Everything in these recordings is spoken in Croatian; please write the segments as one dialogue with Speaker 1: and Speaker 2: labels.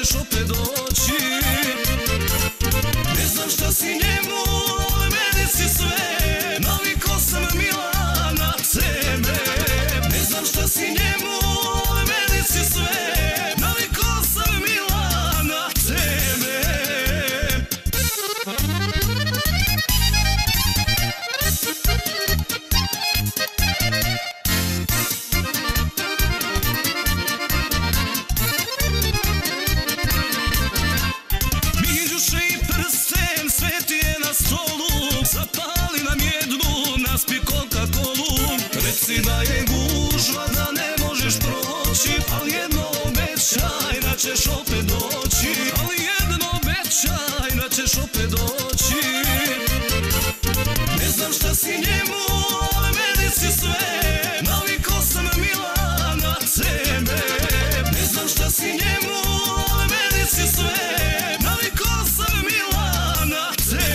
Speaker 1: ćeš opet doći. Ne znam šta si njemu, ali meni si sve. Navikao sam mila na tebe. Ne znam šta si njemu, ali meni si sve. Navikao sam mila na tebe. Zapali nam jednu, naspi Coca-Colu. Reci da je gužva, da ne možeš proći, ali jedno obećaj da ćeš opet doći. Ali jedno obećaj da ćeš opet doći. Ne znam šta si njemu, ali meni si sve. Navikao sam mila na tebe. Ne znam šta si njemu, ali meni si sve. Navikao sam mila na tebe.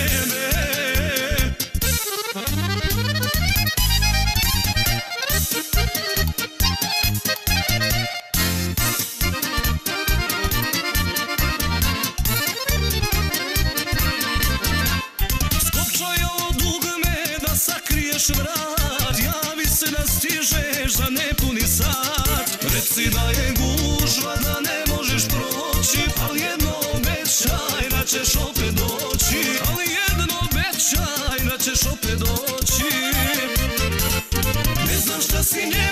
Speaker 1: Sakriješ vrat, javi se da stižeš za nepuni sat. Reci da je gužva, da ne možeš proći, ali jedno obećaj da ćeš opet doći. Ali jedno obećaj da ćeš opet doći. Ne znam šta si njemu,